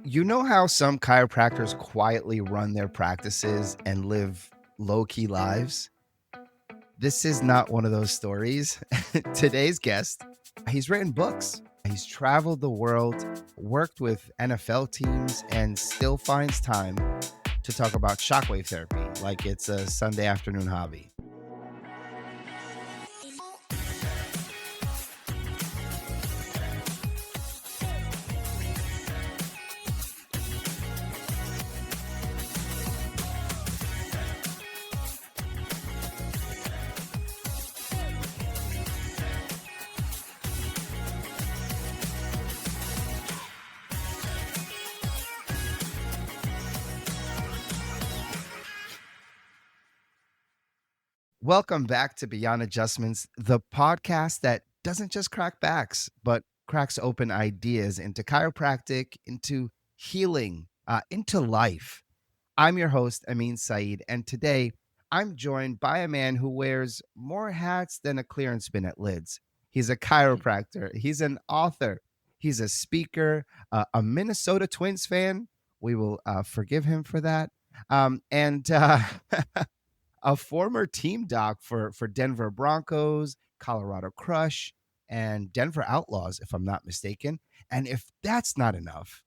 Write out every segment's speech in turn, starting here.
You know how some chiropractors quietly run their practices and live low key lives? This is not one of those stories. Today's guest, he's written books, he's traveled the world, worked with NFL teams, and still finds time to talk about shockwave therapy like it's a Sunday afternoon hobby. Welcome back to Beyond Adjustments, the podcast that doesn't just crack backs, but cracks open ideas into chiropractic, into healing, into life. I'm your host, Amin Said, and today I'm joined by a man who wears more hats than a clearance bin at Lids. He's a chiropractor, he's an author, he's a speaker, a Minnesota Twins fan. We will forgive him for that. And a former team doc for Denver Broncos, Colorado Crush, and Denver Outlaws, if I'm not mistaken. And if that's not enough,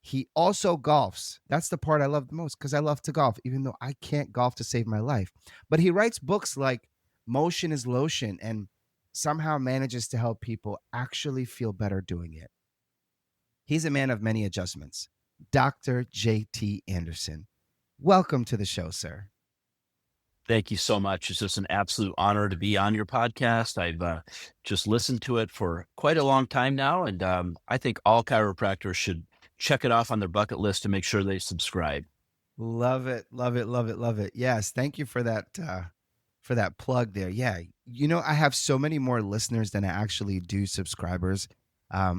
he also golfs. That's the part I love the most because I love to golf, even though I can't golf to save my life. But he writes books like Motion is Lotion and somehow manages to help people actually feel better doing it. He's a man of many adjustments. Dr. J.T. Anderson. Welcome to the show, sir. Thank you so much. It's just an absolute honor to be on your podcast. I've just listened to it for quite a long time now, and I think all chiropractors should check it off on their bucket list to make sure they subscribe. Love it, love it, love it, love it. Yes, thank you for that plug there. Yeah, I have so many more listeners than I actually do subscribers.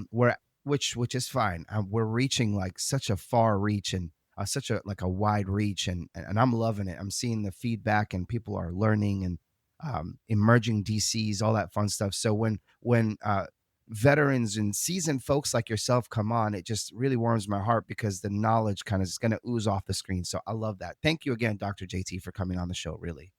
Where which is fine. We're reaching like such a far reach and such a like a wide reach, and I'm loving it. I'm seeing the feedback, and people are learning and emerging DCs, all that fun stuff. So when veterans and seasoned folks like yourself come on, it just really warms my heart because the knowledge kind of is going to ooze off the screen. So I love that. Thank you again, Dr. JT, for coming on the show. Really.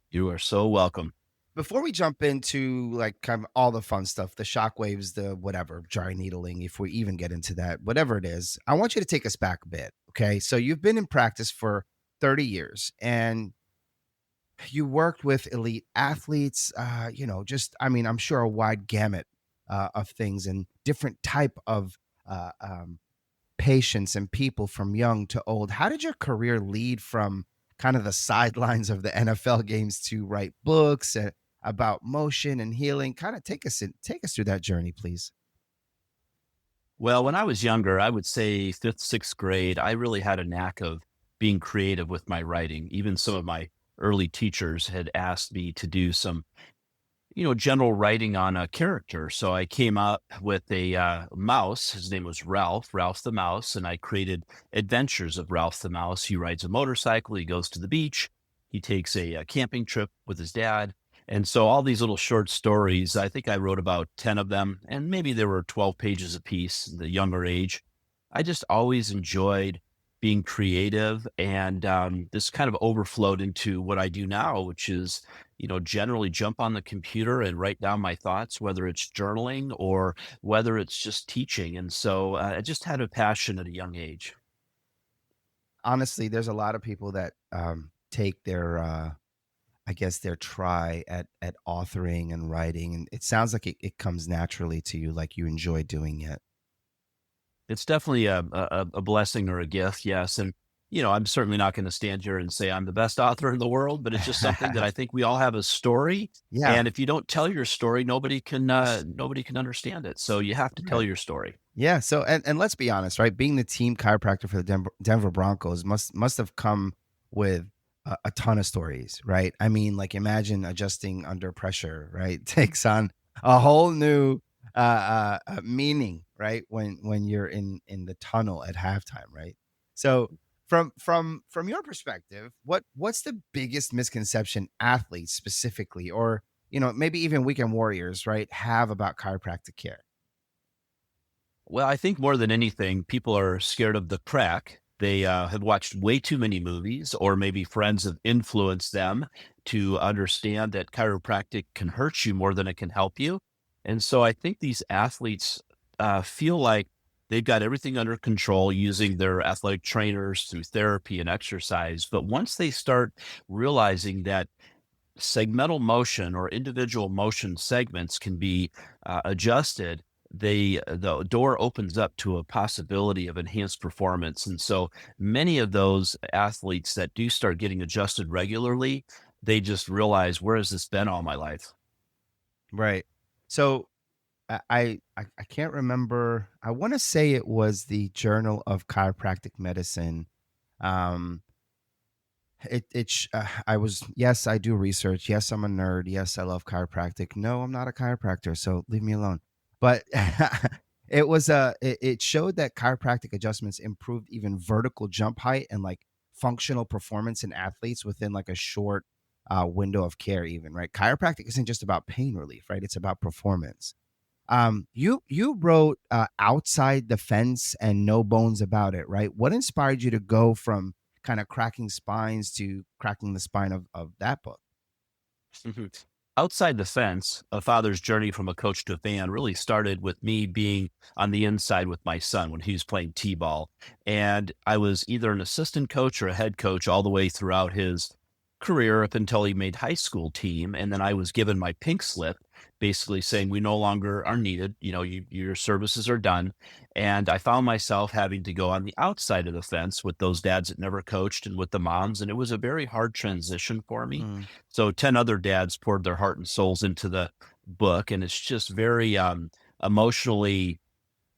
You are so welcome. Before we jump into like kind of all the fun stuff, the shockwaves, the whatever, dry needling, if we even get into that, whatever it is, I want you to take us back a bit. Okay. So you've been in practice for 30 years and you worked with elite athletes, I'm sure a wide gamut of things and different type of patients and people from young to old. How did your career lead from kind of the sidelines of the NFL games to write books about motion and healing? Kind of take us through that journey, please. Well, when I was younger, I would say fifth, sixth grade, I really had a knack of being creative with my writing. Even some of my early teachers had asked me to do some general writing on a character. So I came up with a mouse. His name was Ralph the Mouse, and I created adventures of Ralph the Mouse. He rides a motorcycle. He goes to the beach. He takes a camping trip with his dad. And so all these little short stories, I think I wrote about 10 of them, and maybe there were 12 pages apiece in the younger age. I just always enjoyed being creative, and this kind of overflowed into what I do now, which is generally jump on the computer and write down my thoughts, whether it's journaling or whether it's just teaching. And so I just had a passion at a young age. Honestly, there's a lot of people that take their their try at authoring and writing, and it sounds like it comes naturally to you, like you enjoy doing it. It's definitely a blessing or a gift, yes. And I'm certainly not going to stand here and say I'm the best author in the world, but it's just something that I think we all have a story. Yeah. And if you don't tell your story, nobody can understand it. So you have to tell your story. Yeah. So and let's be honest, right? Being the team chiropractor for the Denver Broncos must have come with a ton of stories, right? I mean, like imagine adjusting under pressure, right? Takes on a whole new meaning, right? When you're in the tunnel at halftime, right? So from your perspective, what's the biggest misconception athletes specifically, or maybe even weekend warriors, right, have about chiropractic care? Well, I think more than anything, people are scared of the crack. They have watched way too many movies, or maybe friends have influenced them to understand that chiropractic can hurt you more than it can help you. And so I think these athletes feel like they've got everything under control using their athletic trainers through therapy and exercise. But once they start realizing that segmental motion or individual motion segments can be adjusted, the door opens up to a possibility of enhanced performance. And so many of those athletes that do start getting adjusted regularly, they just realize, where has this been all my life? Right. So I can't remember. I want to say it was the Journal of Chiropractic Medicine. Um, I was, yes, I do research. Yes, I'm a nerd. Yes, I love chiropractic. No, I'm not a chiropractor, so leave me alone. But it showed that chiropractic adjustments improved even vertical jump height and like functional performance in athletes within like a short window of care. Even right, chiropractic isn't just about pain relief, right? It's about performance. You wrote Outside the Fence and No Bones About It, right? What inspired you to go from kind of cracking spines to cracking the spine of that book? Mhm. Outside the Fence, a father's journey from a coach to a fan really started with me being on the inside with my son when he was playing T-ball. And I was either an assistant coach or a head coach all the way throughout his career up until he made high school team. And then I was given my pink slip, basically saying we no longer are needed. Your services are done. And I found myself having to go on the outside of the fence with those dads that never coached and with the moms. And it was a very hard transition for me. Mm, So 10 other dads poured their heart and souls into the book, and it's just very emotionally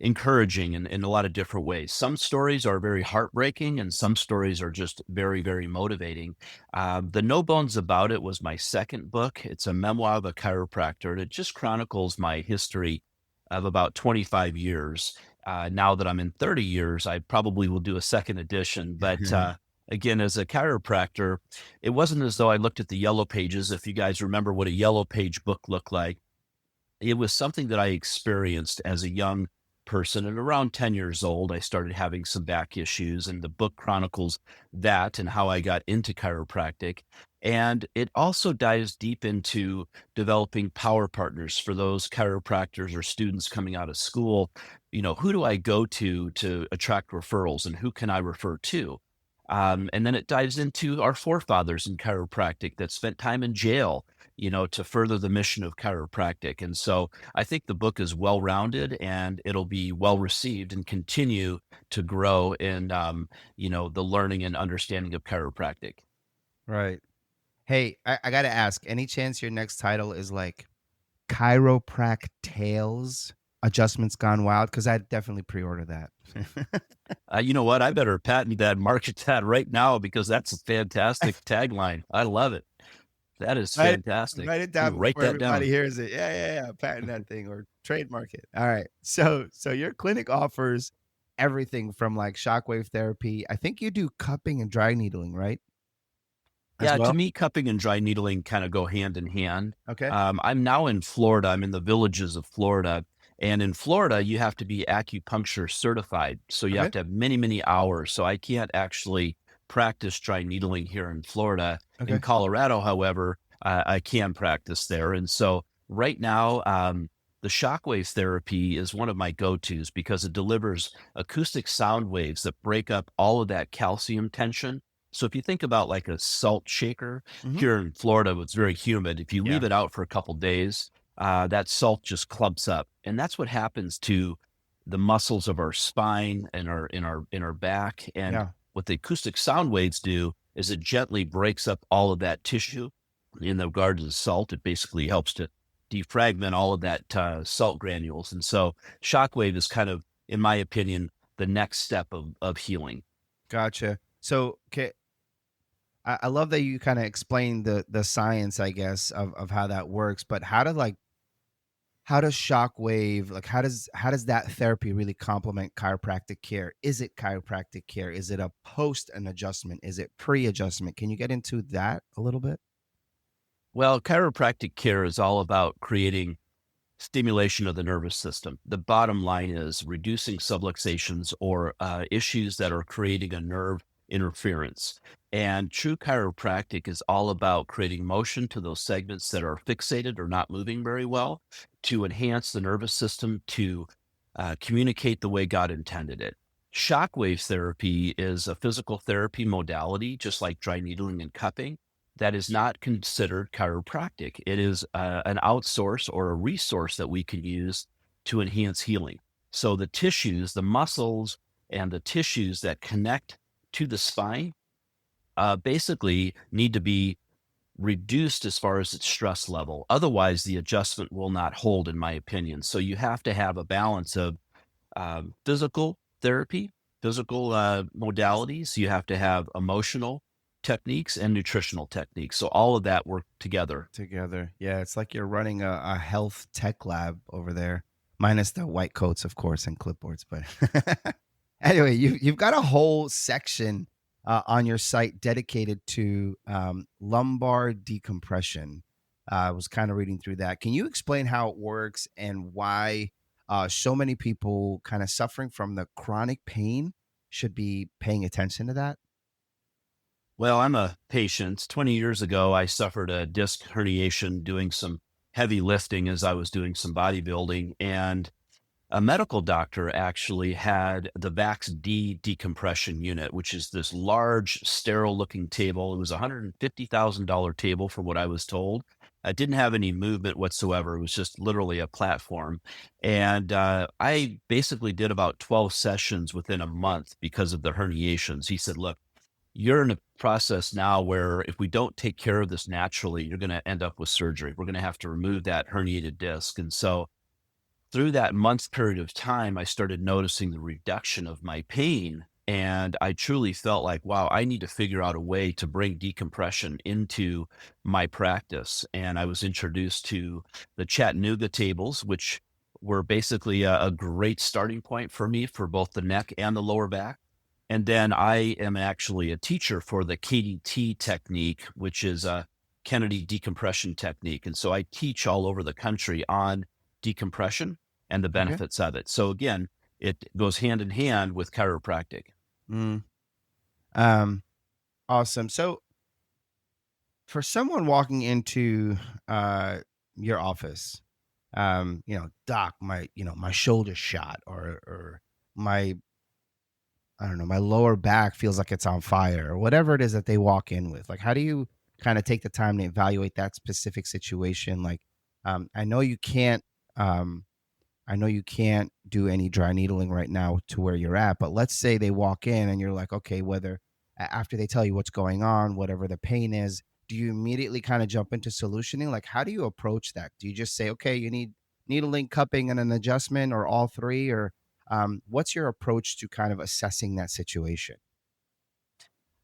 encouraging in a lot of different ways. Some stories are very heartbreaking, and some stories are just very, very motivating. The No Bones About It was my second book. It's a memoir of a chiropractor, and it just chronicles my history of about 25 years. Now that I'm in 30 years, I probably will do a second edition. But again, as a chiropractor, it wasn't as though I looked at the yellow pages. If you guys remember what a yellow page book looked like, it was something that I experienced as a young person. At around 10 years old, I started having some back issues, and the book chronicles that and how I got into chiropractic. And it also dives deep into developing power partners for those chiropractors or students coming out of school. Who do I go to attract referrals, and who can I refer to? And then it dives into our forefathers in chiropractic that spent time in jail, to further the mission of chiropractic. And so I think the book is well rounded, and it'll be well received and continue to grow in, the learning and understanding of chiropractic. right. Hey, I got to ask, any chance your next title is like Chiroprac Tales Adjustments Gone Wild? Because I'd definitely pre order that. You know what? I better patent that, market that right now, because that's a fantastic tagline. I love it. That is Write it, fantastic. write it I'm down gonna write before that everybody down. hears it. Yeah, yeah, yeah. Patent that thing or trademark it. All right. So your clinic offers everything from like shockwave therapy. I think you do cupping and dry needling, right? As Yeah, to well. me, cupping and dry needling kind of go hand in hand. Okay. I'm now in Florida. I'm in the villages of Florida. And in Florida, you have to be acupuncture certified. So you have Okay. to have many, many hours. So I can't actually practice dry needling here in Florida. In Okay. Colorado, however, I can practice there. And so right now, the shockwave therapy is one of my go-tos because it delivers acoustic sound waves that break up all of that calcium tension. So if you think about like a salt shaker Hmm. here in Florida, it's very humid. If you Yeah. leave it out for a couple days, that salt just clumps up, and that's what happens to the muscles of our spine and our back. And Yeah. what the acoustic sound waves do is it gently breaks up all of that tissue. In regard to the salt, it basically helps to defragment all of that salt granules. And so, shockwave is kind of, in my opinion, the next step of healing. Gotcha. So, okay, I love that you kind of explain the science, I guess, of how that works. But how does shockwave like how does that therapy really complement chiropractic care? Is it chiropractic care? Is it a post an adjustment? Is it pre-adjustment? Can you get into that a little bit? Well, chiropractic care is all about creating stimulation of the nervous system. The bottom line is reducing subluxations or issues that are creating a nerve interference. And true chiropractic is all about creating motion to those segments that are fixated or not moving very well to enhance the nervous system to communicate the way God intended it. Shockwave therapy is a physical therapy modality, just like dry needling and cupping, that is not considered chiropractic. It is an outsource or a resource that we can use to enhance healing. So the tissues, the muscles, and the tissues that connect to the spine basically need to be reduced as far as its stress level. Otherwise, the adjustment will not hold, in my opinion. So you have to have a balance of physical therapy, physical modalities. You have to have emotional techniques and nutritional techniques. So all of that work together. Together. Yeah, it's like you're running a health tech lab over there, minus the white coats, of course, and clipboards. But anyway, you've got a whole section on your site dedicated to lumbar decompression. I was kind of reading through that. Can you explain how it works and why so many people kind of suffering from the chronic pain should be paying attention to that? Well, I'm a patient. 20 years ago, I suffered a disc herniation doing some heavy lifting as I was doing some bodybuilding. And a medical doctor actually had the VAX D decompression unit, which is this large, sterile looking table. It was a $150,000 table, from what I was told. It didn't have any movement whatsoever. It was just literally a platform. And I basically did about 12 sessions within a month because of the herniations. He said, look, you're in a process now where if we don't take care of this naturally, you're going to end up with surgery. We're going to have to remove that herniated disc. And so through that month period of time, I started noticing the reduction of my pain. And I truly felt like, wow, I need to figure out a way to bring decompression into my practice. And I was introduced to the Chattanooga tables, which were basically a great starting point for me for both the neck and the lower back. And then I am actually a teacher for the KDT technique, which is a Kennedy decompression technique. And so I teach all over the country on decompression and the Okay. benefits of it. So again, it goes hand in hand with chiropractic. Mm. Um, awesome. So for someone walking into uh, your office, doc, my shoulder shot, or my, I don't know, my lower back feels like it's on fire, or whatever it is that they walk in with. Like, how do you kind of take the time to evaluate that specific situation? Like, I know you can't, um, I know you can't do any dry needling right now to where you're at, but let's say they walk in and you're like, okay, whether after they tell you what's going on, whatever the pain is, do you immediately kind of jump into solutioning? Like, how do you approach that? Do you just say, okay, you need needling, cupping, and an adjustment, or all three? Or what's your approach to kind of assessing that situation?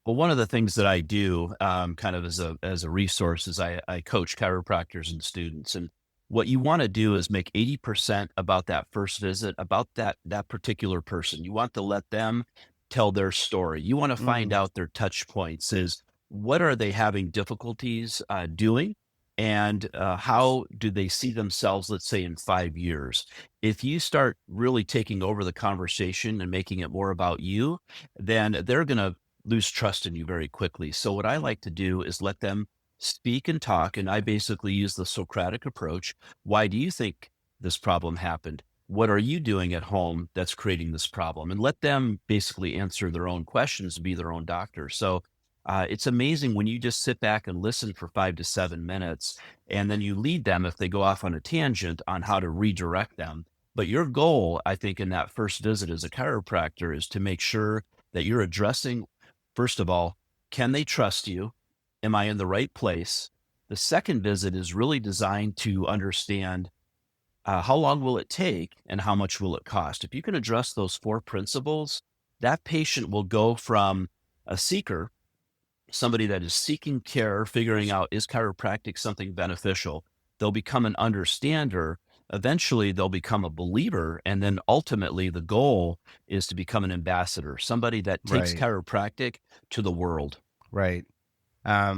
Well, one of the things that I do, kind of as a resource, is I coach chiropractors and students. And what you want to do is make 80% about that first visit, about that particular person. You want to let them tell their story. You want to find Mm, out their touch points. Is what are they having difficulties doing, and how do they see themselves? Let's say in 5 years. If you start really taking over the conversation and making it more about you, then they're going to lose trust in you very quickly. So what I like to do is let them speak and talk. And I basically use the Socratic approach. Why do you think this problem happened? What are you doing at home that's creating this problem? And let them basically answer their own questions, be their own doctor. So it's amazing when you just sit back and listen for 5 to 7 minutes, and then you lead them if they go off on a tangent on how to redirect them. But your goal, I think, in that first visit as a chiropractor is to make sure that you're addressing, first of all, can they trust you? Am I in the right place? The second visit is really designed to understand how long will it take and how much will it cost. If you can address those four principles, that patient will go from a seeker, somebody that is seeking care, figuring out is chiropractic something beneficial. They'll become an understander. Eventually, they'll become a believer. And then ultimately, the goal is to become an ambassador, somebody that takes right, chiropractic to the world. right. I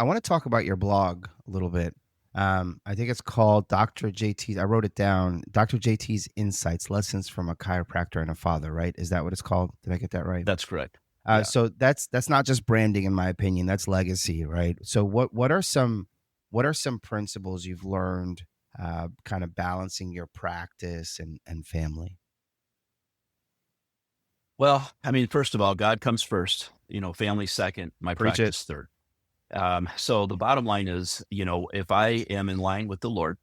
want to talk about your blog a little bit. I think it's called Dr. JT. I wrote it down. Dr. JT's Insights: Lessons from a Chiropractor and a Father. Right? Is that what it's called? Did I get that right? That's correct. Yeah. So that's not just branding, in my opinion. That's legacy, right? So what are some principles you've learned, kind of balancing your practice and family? Well, I mean, first of all, God comes first, family second, my Preach it. practice third. So the bottom line is, if I am in line with the Lord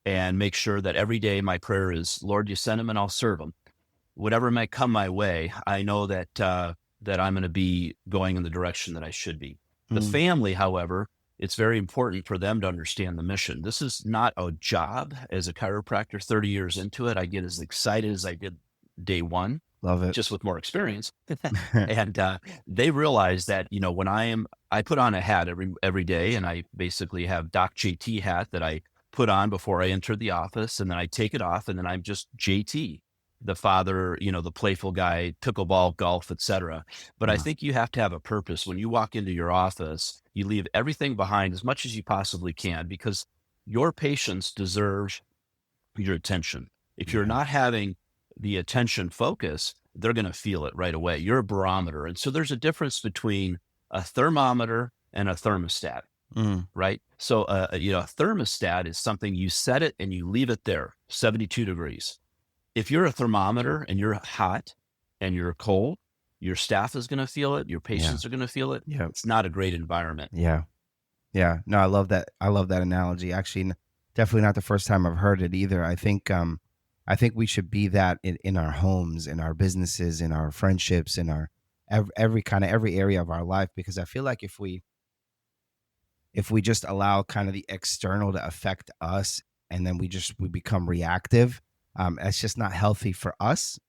and make sure that every day my prayer is, Lord, you send him and I'll serve him. Whatever might come my way, I know that I'm going to be going in the direction that I should be. The Mm, family, however, it's very important for them to understand the mission. This is not a job. As a chiropractor, 30 years into it, I get as excited as I did day one, love it. just with more experience. And they realize that, when I put on a hat every day, and I basically have Doc JT hat that I put on before I enter the office, and then I take it off, and then I'm just JT, the father, the playful guy, pickleball, golf, etc. But I Yeah. think you have to have a purpose. When you walk into your office, you leave everything behind as much as you possibly can, because your patients deserve your attention. If you're Yeah. not having the attention focus, they're going to feel it right away. You're a barometer. And so there's a difference between a thermometer and a thermostat, Mm, right? So, a thermostat is something you set it and you leave it there, 72 degrees. If you're a thermometer and you're hot and you're cold, your staff is going to feel it. Your yeah. patients are going to feel it. Yeah. It's not a great environment. Yeah. Yeah. No, I love that. I love that analogy. Actually, definitely not the first time I've heard it either. I think we should be that in our homes, in our businesses, in our friendships, in our every area of our life. Because I feel like if we just allow kind of the external to affect us, and then we become reactive, it's just not healthy for us,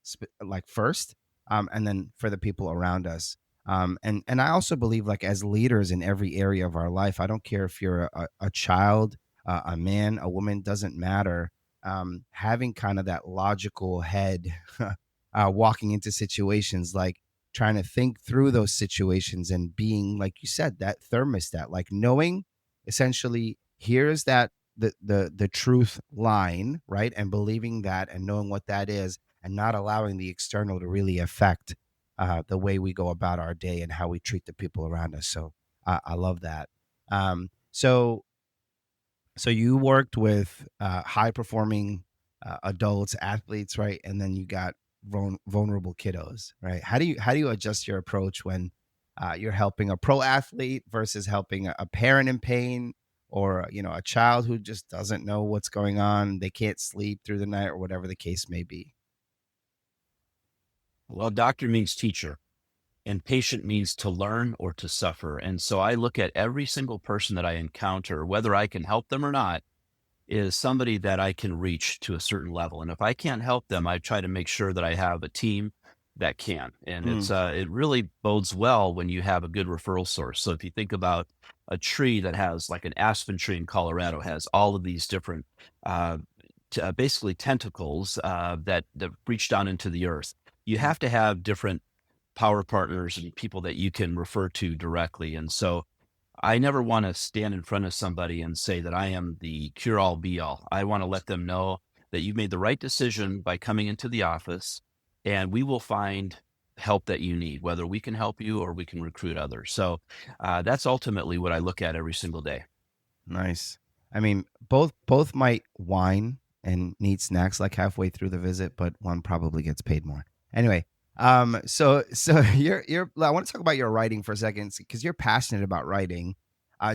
like first, and then for the people around us. And I also believe, like, as leaders in every area of our life, I don't care if you're a child, a man, a woman, doesn't matter. Having kind of that logical head, walking into situations, like trying to think through those situations and being, like you said, that thermostat, like knowing essentially, here's that the truth line, right? And believing that and knowing what that is, and not allowing the external to really affect the way we go about our day and how we treat the people around us. So I love that. So you worked with high performing adults, athletes, right? And then you got vulnerable kiddos, right? How do you adjust your approach when you're helping a pro athlete versus helping a parent in pain, or a child who just doesn't know what's going on, they can't sleep through the night, or whatever the case may be? Well, doctor means teacher, and patient means to learn or to suffer. And so I look at every single person that I encounter, whether I can help them or not, is somebody that I can reach to a certain level. And if I can't help them, I try to make sure that I have a team that can. And Mm, it really bodes well when you have a good referral source. So if you think about a tree that has, like an aspen tree in Colorado, has all of these different uh, basically tentacles that reach down into the earth. You mm, have to have different power partners and people that you can refer to directly. And so I never want to stand in front of somebody and say that I am the cure all be all. I want to let them know that you made the right decision by coming into the office, and we will find help that you need, whether we can help you or we can recruit others. So that's ultimately what I look at every single day. nice. I mean, both might whine and need snacks like halfway through the visit, but one probably gets paid more. Anyway, so you're I want to talk about your writing for a second, because you're passionate about writing.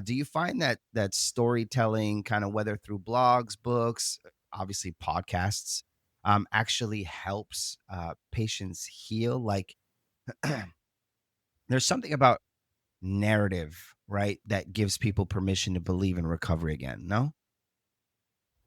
Do you find that storytelling, kind of whether through blogs, books, obviously podcasts, actually helps patients heal? Like, there's something about narrative, right, that gives people permission to believe in recovery again. No?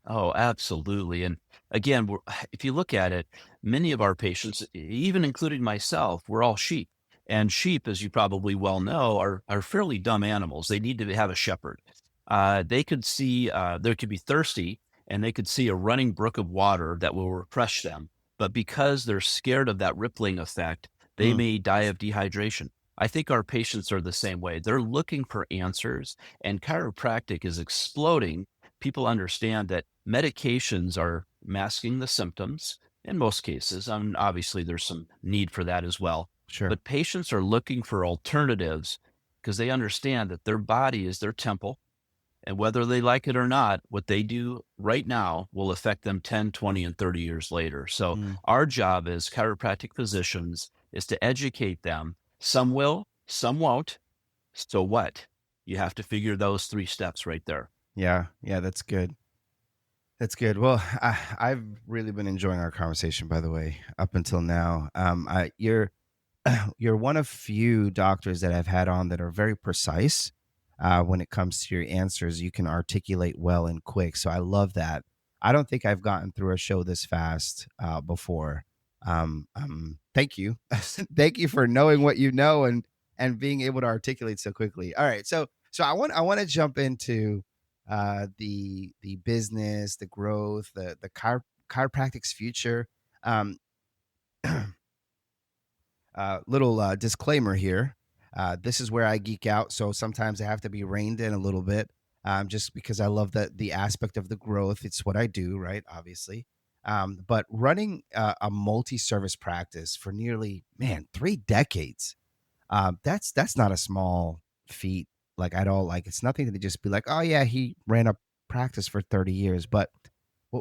Oh, absolutely. And again, if you look at it, many of our patients, even including myself, we're all sheep. And sheep, as you probably well know, are fairly dumb animals. They need to have a shepherd. They could see, they could be thirsty, and they could see a running brook of water that will refresh them. But because they're scared of that rippling effect, they Mm, may die of dehydration. I think our patients are the same way. They're looking for answers, and chiropractic is exploding people understand that medications are masking the symptoms in most cases. Obviously, there's some need for that as well. Sure. But patients are looking for alternatives because they understand that their body is their temple. And whether they like it or not, what they do right now will affect them 10, 20, and 30 years later. So Mm. our job as chiropractic physicians is to educate them. Some will, some won't. So what? You have to figure those 3 steps right there. Yeah. Yeah. That's good. That's good. Well, I've really been enjoying our conversation, by the way, up until now. You're one of few doctors that I've had on that are very precise when it comes to your answers. You can articulate well and quick, so I love that. I don't think I've gotten through a show this fast before. Thank you, thank you for knowing what you know and being able to articulate so quickly. All right, so I want to jump into the business, the growth, the chiropractic's future. Um, little disclaimer here. This is where I geek out, so sometimes I have to be reined in a little bit, just because I love the aspect of the growth. It's what I do, right? Obviously, but running a multi-service practice for nearly 3 decades, that's not a small feat, like at all. Like it's nothing to just be like, oh yeah, he ran a practice for 30 years. But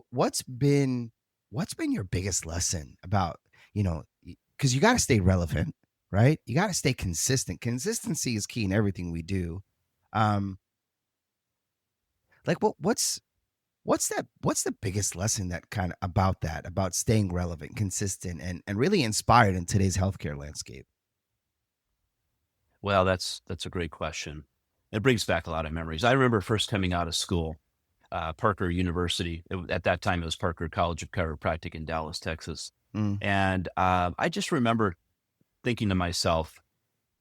what's been your biggest lesson about, because you got to stay relevant, right? You got to stay consistent. Consistency is key in everything we do. Um, like what's the biggest lesson that kind of about staying relevant, consistent, and really inspired in today's healthcare landscape? Well, that's a great question. It brings back a lot of memories. I remember first coming out of school, Parker University. At that time, it was Parker College of Chiropractic in Dallas, Texas. Mm, And I just remember thinking to myself,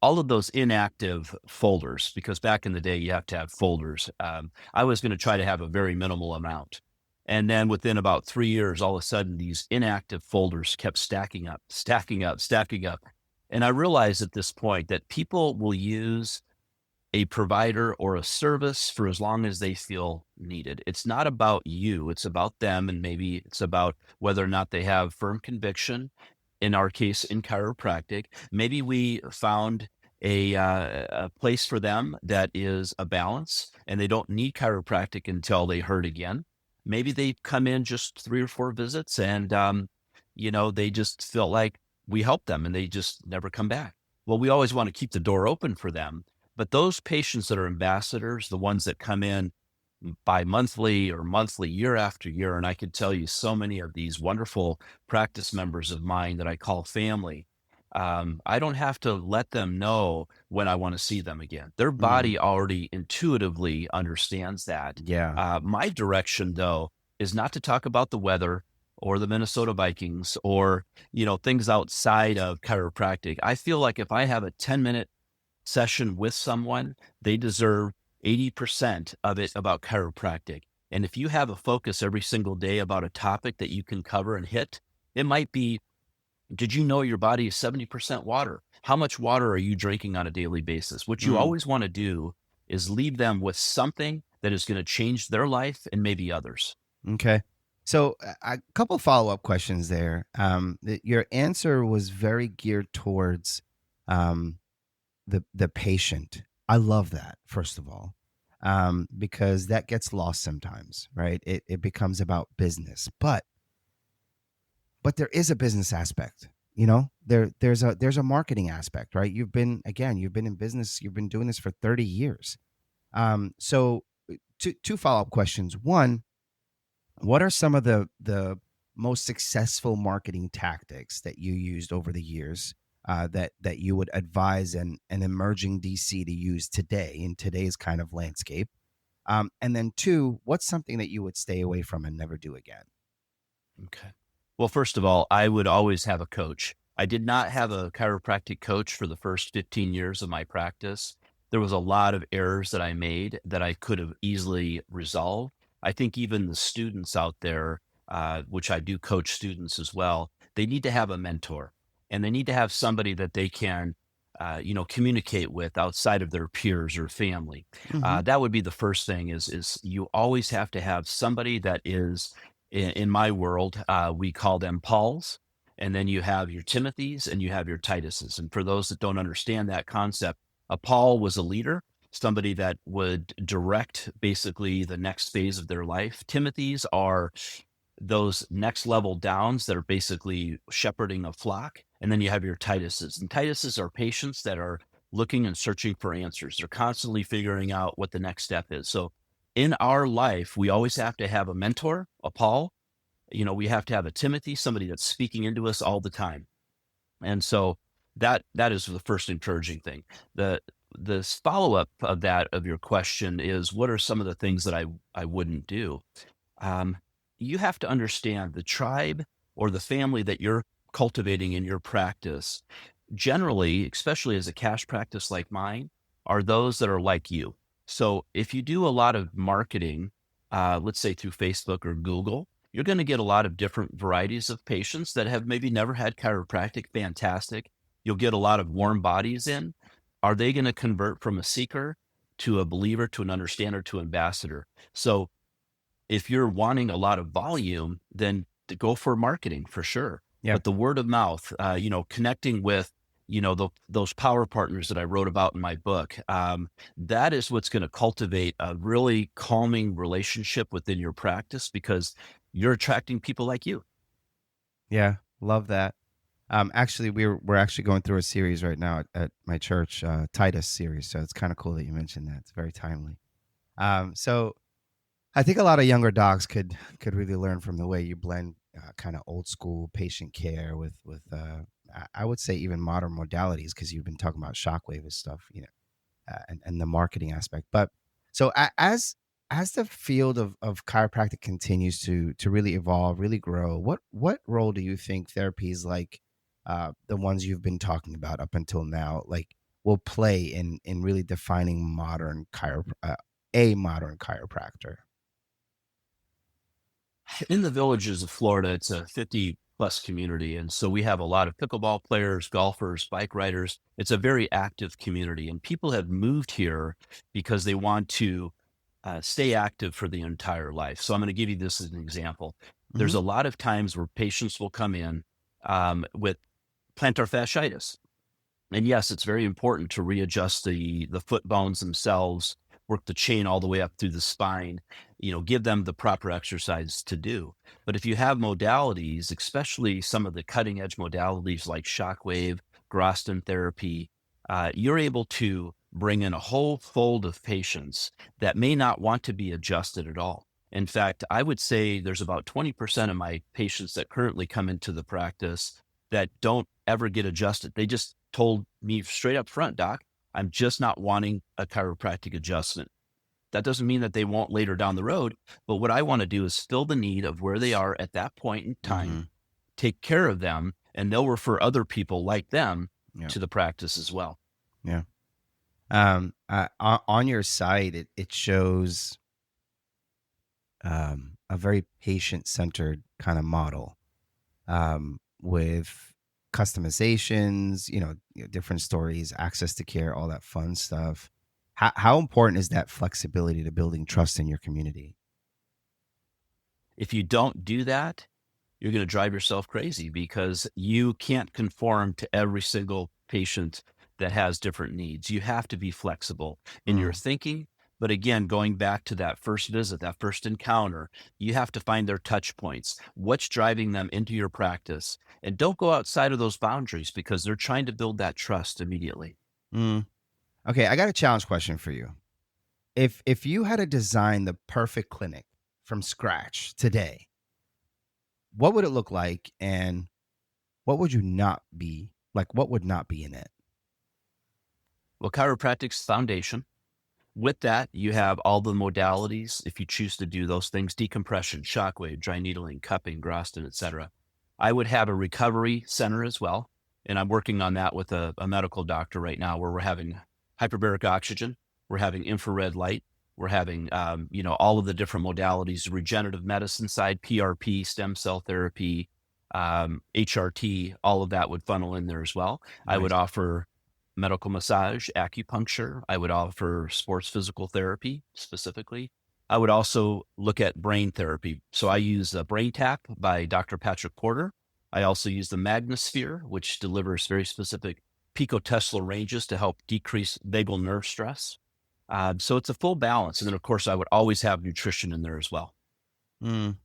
all of those inactive folders, because back in the day, you have to have folders. I was going to try to have a very minimal amount. And then within about 3 years, all of a sudden, these inactive folders kept stacking up, stacking up, stacking up. And I realized at this point that people will use a provider or a service for as long as they feel needed. It's not about you, it's about them. And maybe it's about whether or not they have firm conviction. In our case, in chiropractic, maybe we found a place for them that is a balance and they don't need chiropractic until they hurt again. Maybe they come in just 3 or 4 visits and, they just feel like we help them and they just never come back. Well, we always want to keep the door open for them. But those patients that are ambassadors, the ones that come in bi-monthly or monthly, year after year, and I could tell you so many of these wonderful practice members of mine that I call family, I don't have to let them know when I want to see them again. Their mm, body already intuitively understands that. yeah. My direction, though, is not to talk about the weather or the Minnesota Vikings or, things outside of chiropractic. I feel like if I have a 10-minute session with someone, they deserve 80% of it about chiropractic. And if you have a focus every single day about a topic that you can cover and hit, it might be, did you know your body is 70% water? How much water are you drinking on a daily basis? What you Mm, always want to do is leave them with something that is going to change their life and maybe others. okay. So a couple follow-up questions there. Your answer was very geared towards um, the patient. I love that, first of all, because that gets lost sometimes, right? It becomes about business, but there is a business aspect. There's a marketing aspect, right? You've been in business, you've been doing this for 30 years. So two follow-up questions. One, what are some of the most successful marketing tactics that you used over the years, that you would advise an emerging DC to use today in today's kind of landscape? And then two, what's something that you would stay away from and never do again? Okay. Well, first of all, I would always have a coach. I did not have a chiropractic coach for the first 15 years of my practice. There was a lot of errors that I made that I could have easily resolved. I think even the students out there, which I do coach students as well, they need to have a mentor and they need to have somebody that they can communicate with outside of their peers or family. Hmm. That would be the first thing is you always have to have somebody that is, in my world, we call them Pauls. And then you have your Timothys and you have your Tituses. And for those that don't understand that concept, a Paul was a leader, somebody that would direct basically the next phase of their life. Timothys are those next level downs that are basically shepherding a flock. And then you have your Tituses. And Tituses are patients that are looking and searching for answers. They're constantly figuring out what the next step is. So in our life, we always have to have a mentor, a Paul. We have to have a Timothy, somebody that's speaking into us all the time. And so that is the first encouraging thing. The follow-up of your question is, what are some of the things that I wouldn't do? um, you have to understand the tribe or the family that you're cultivating in your practice. Generally, especially as a cash practice like mine, are those that are like you. So if you do a lot of marketing, let's say through Facebook or Google, you're going to get a lot of different varieties of patients that have maybe never had chiropractic. Fantastic. You'll get a lot of warm bodies in. Are they going to convert from a seeker to a believer, to an understander, to ambassador? So if you're wanting a lot of volume, then to go for marketing for sure. Yeah. But the word of mouth, connecting with, those power partners that I wrote about in my book, that is what's going to cultivate a really calming relationship within your practice, because you're attracting people like you. Yeah. Love that. Actually, we're actually going through a series right now at my church, Titus series. So it's kind of cool that you mentioned that. It's very timely. So I think a lot of younger docs could really learn from the way you blend kind of old school patient care with I would say even modern modalities, because you've been talking about shockwave and stuff, and the marketing aspect. But so as the field of chiropractic continues to really evolve, really grow, what role do you think therapies like the ones you've been talking about up until now, like, will play in really defining a modern chiropractor? In the villages of Florida, it's a 50 plus community. And so we have a lot of pickleball players, golfers, bike riders. It's a very active community. And people have moved here because they want to stay active for the entire life. So I'm going to give you this as an example. Hmm. There's a lot of times where patients will come in with plantar fasciitis. And yes, it's very important to readjust the foot bones themselves, work the chain all the way up through the spine, give them the proper exercise to do. But if you have modalities, especially some of the cutting edge modalities like shockwave, Groston therapy, you're able to bring in a whole fold of patients that may not want to be adjusted at all. In fact, I would say there's about 20% of my patients that currently come into the practice that don't ever get adjusted. They just told me straight up front, Doc, I'm just not wanting a chiropractic adjustment. That doesn't mean that they won't later down the road, but what I want to do is fill the need of where they are at that point in time, Hmm. take care of them, and they'll refer other people like them Yeah. to the practice as well. Yeah. On your site, it shows a very patient centered kind of model, with customizations, different stories, access to care, all that fun stuff. How important is that flexibility to building trust in your community? If you don't do that, you're going to drive yourself crazy, because you can't conform to every single patient that has different needs. You have to be flexible in your Mm, thinking. But again, going back to that first visit, that first encounter, you have to find their touch points. What's driving them into your practice? And don't go outside of those boundaries, because they're trying to build that trust immediately. mm. Okay, I got a challenge question for you. If you had to design the perfect clinic from scratch today, what would it look like, and what would you not be like? What would not be in it? Well, chiropractic's foundation. With that, you have all the modalities, if you choose to do those things: decompression, shockwave, dry needling, cupping, Groston, etc. I would have a recovery center as well. And I'm working on that with a medical doctor right now, where we're having hyperbaric oxygen, we're having infrared light, we're having, all of the different modalities, regenerative medicine side, PRP, stem cell therapy, HRT, all of that would funnel in there as well. I would Nice. offer medical massage, acupuncture. I would offer sports physical therapy specifically. I would also look at brain therapy. So I use Brain Tap by Dr. Patrick Porter. I also use the Magnosphere, which delivers very specific picotesla ranges to help decrease vagal nerve stress. So it's a full balance. And then, of course, I would always have nutrition in there as well. Mm,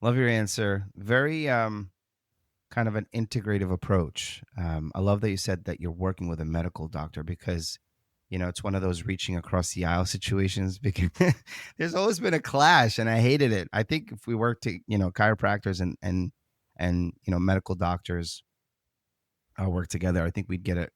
love your answer. Very kind of an integrative approach. I love that you said that you're working with a medical doctor because, it's one of those reaching across the aisle situations because there's always been a clash and I hated it. I think if we worked to, chiropractors and medical doctors work together, I think we'd get it.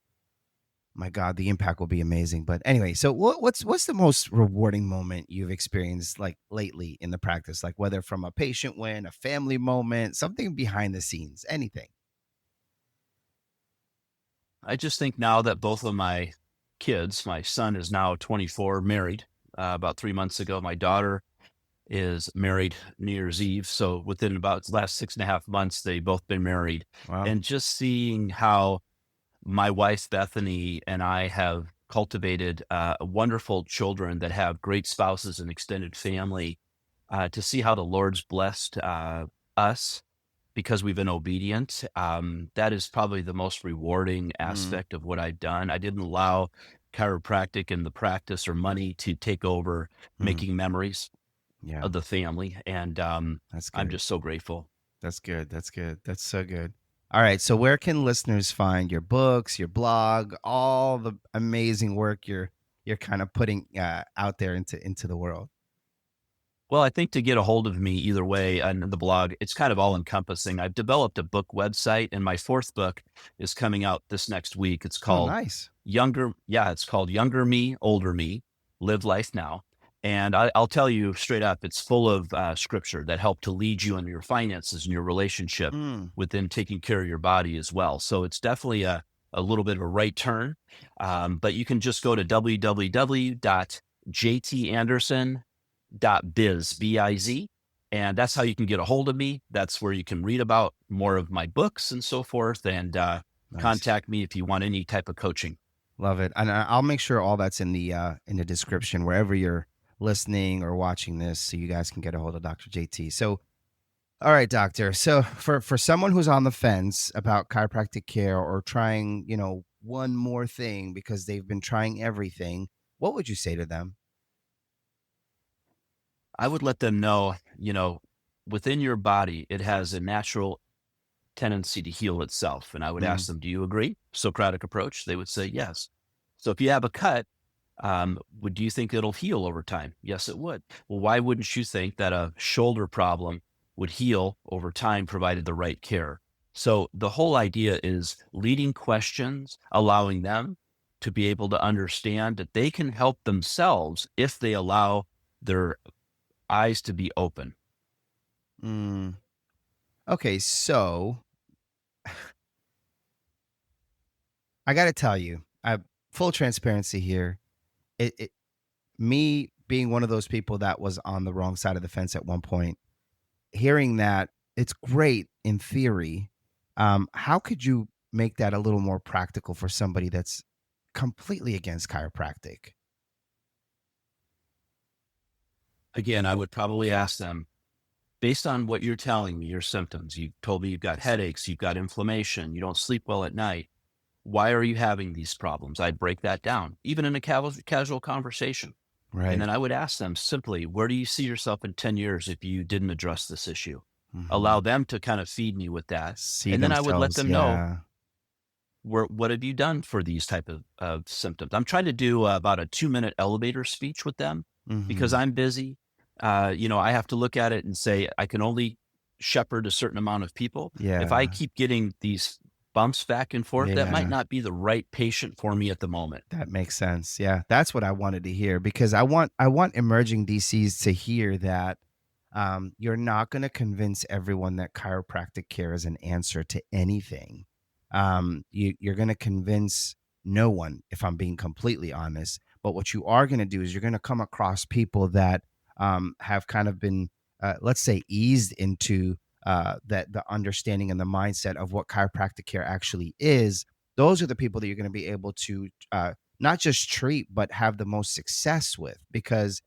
My God, the impact will be amazing. But anyway, so what's the most rewarding moment you've experienced like lately in the practice? Like whether from a patient win, a family moment, something behind the scenes, anything. I just think now that both of my kids, my son is now 24, married about 3 months ago. My daughter is married New Year's Eve. So within about the last 6.5 months, they've both been married. Wow. And just seeing how my wife, Bethany, and I have cultivated wonderful children that have great spouses and extended family, to see how the Lord's blessed us because we've been obedient. That is probably the most rewarding Mm, aspect of what I've done. I didn't allow chiropractic and the practice or money to take over mm, making memories yeah, of the family. And that's I'm good. just so grateful. That's good. That's good. That's so good. All right. So where can listeners find your books, your blog, all the amazing work you're kind of putting out there into the world? Well, I think to get a hold of me either way on the blog, it's kind of all encompassing. I've developed a book website, and my fourth book is coming out this next week. It's Oh, called nice. it's called Younger Me, Older Me, Live Life Now. And I'll tell you straight up, it's full of scripture that help to lead you in your finances and your relationship Mm, within taking care of your body as well. So it's definitely a little bit of a right turn. But you can just go to www.jtanderson.biz, B-I-Z. And that's how you can get a hold of me. That's where you can read about more of my books and so forth, and nice. contact me if you want any type of coaching. Love it. And I'll make sure all that's in the description wherever you're listening or watching this so you guys can get a hold of Dr. JT. So, all right, doctor. So, for someone who's on the fence about chiropractic care or trying, one more thing because they've been trying everything, what would you say to them? I would let them know, within your body, it has a natural tendency to heal itself. And I would Mm, ask them, do you agree? Socratic approach. They would say yes. So if you have a cut, do you think it'll heal over time? Yes, it would. Well, why wouldn't you think that a shoulder problem would heal over time provided the right care? So the whole idea is leading questions, allowing them to be able to understand that they can help themselves if they allow their eyes to be open. mm. Okay, so I got to tell you, full transparency here. It me being one of those people that was on the wrong side of the fence at one point, hearing that it's great in theory. How could you make that a little more practical for somebody that's completely against chiropractic? Again, I would probably ask them, based on what you're telling me, your symptoms, you told me you've got headaches, you've got inflammation, you don't sleep well at night. Why are you having these problems? I'd break that down, even in a casual conversation. And Right. then I would ask them simply, where do you see yourself in 10 years if you didn't address this issue? Hmm. Allow them to kind of feed me with that. See And then I would let themselves. them know, Yeah. what have you done for these type of symptoms? I'm trying to do about a 2-minute elevator speech with them because Hmm. I'm busy. I have to look at it and say, I can only shepherd a certain amount of people. If I Yeah. keep getting these bumps back and forth, that might Yeah. not be the right patient for me at the moment. That makes sense. Yeah. That's what I wanted to hear because I want emerging DCs to hear that you're not going to convince everyone that chiropractic care is an answer to anything. You're going to convince no one, if I'm being completely honest. But what you are going to do is you're going to come across people that have kind of been, let's say, eased into that the understanding and the mindset of what chiropractic care actually is. those are the people that you're going to be able to not just treat, but have the most success with. Because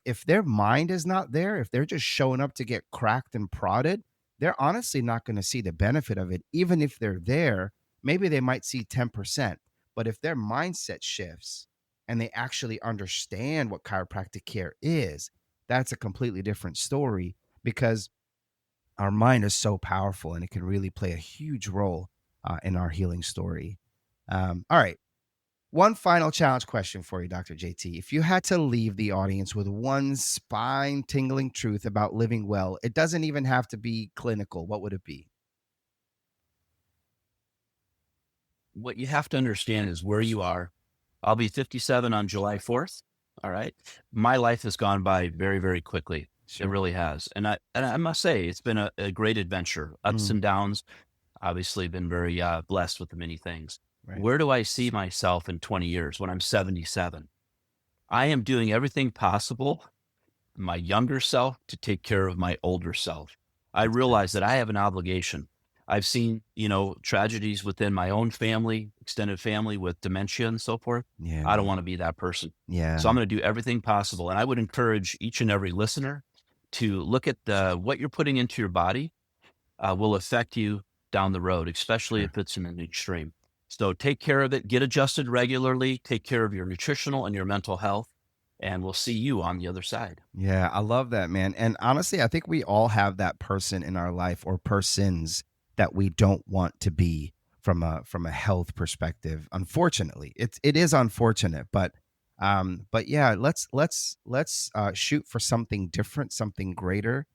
if their mind is not there, if they're just showing up to get cracked and prodded, they're honestly not going to see the benefit of it. Even if they're there, maybe they might see 10%. But if their mindset shifts and they actually understand what chiropractic care is, that's a completely different story, because our mind is so powerful and it can really play a huge role in our healing story. All right. One final challenge question for you, Dr. JT. If you had to leave the audience with one spine tingling truth about living well, it doesn't even have to be clinical. What would it be? What you have to understand is where you are. I'll be 57 on July 4th. All right. My life has gone by very, very quickly. It Sure. really has. And I must say, it's been a great adventure, ups Mm, and downs. Obviously, been very blessed with the many things. right. Where do I see myself in 20 years when I'm 77? I am doing everything possible, my younger self, to take care of my older self. I That's good. realize that I have an obligation. I've seen, tragedies within my own family, extended family with dementia and so forth. Yeah. I don't want to be that person. Yeah. So I'm going to do everything possible. And I would encourage each and every listener to look at what you're putting into your body will affect you down the road, especially Sure. if it's in an extreme. So take care of it, get adjusted regularly, take care of your nutritional and your mental health, and we'll see you on the other side. Yeah, I love that, man. And honestly, I think we all have that person in our life or persons that we don't want to be from a health perspective. Unfortunately, it is unfortunate, but yeah, let's shoot for something different, something greater,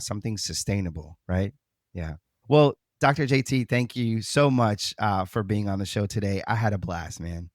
something sustainable, right? Yeah. Well, Dr. JT, thank you so much for being on the show today. I had a blast, man.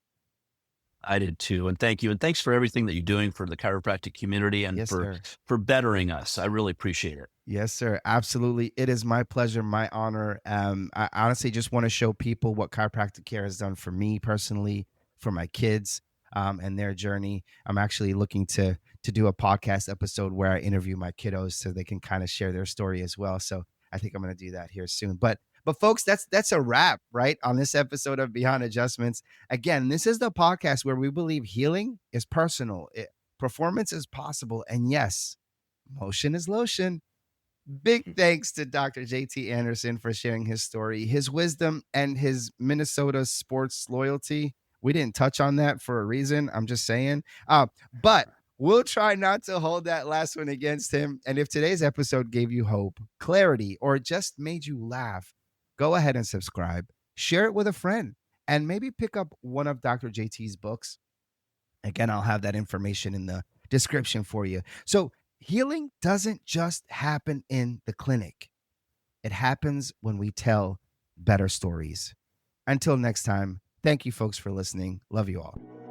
I did too, and thank you, and thanks for everything that you're doing for the chiropractic community and Yes, sir. for bettering us. I really appreciate it. Yes, sir. Absolutely. It is my pleasure, my honor. I honestly just want to show people what chiropractic care has done for me personally, for my kids, and their journey. I'm actually looking to do a podcast episode where I interview my kiddos so they can kind of share their story as well. So I think I'm going to do that here soon. But folks, that's a wrap, right, on this episode of Beyond Adjustments. Again, this is the podcast where we believe healing is personal, performance is possible, and yes, motion is lotion. Big thanks to Dr. JT Anderson for sharing his story, his wisdom, and his Minnesota sports loyalty. We didn't touch on that for a reason. I'm just saying. But we'll try not to hold that last one against him. And if today's episode gave you hope, clarity, or just made you laugh, go ahead and subscribe, share it with a friend, and maybe pick up one of Dr. JT's books. Again, I'll have that information in the description for you. So, healing doesn't just happen in the clinic, it happens when we tell better stories. Until next time, thank you, folks, for listening. Love you all.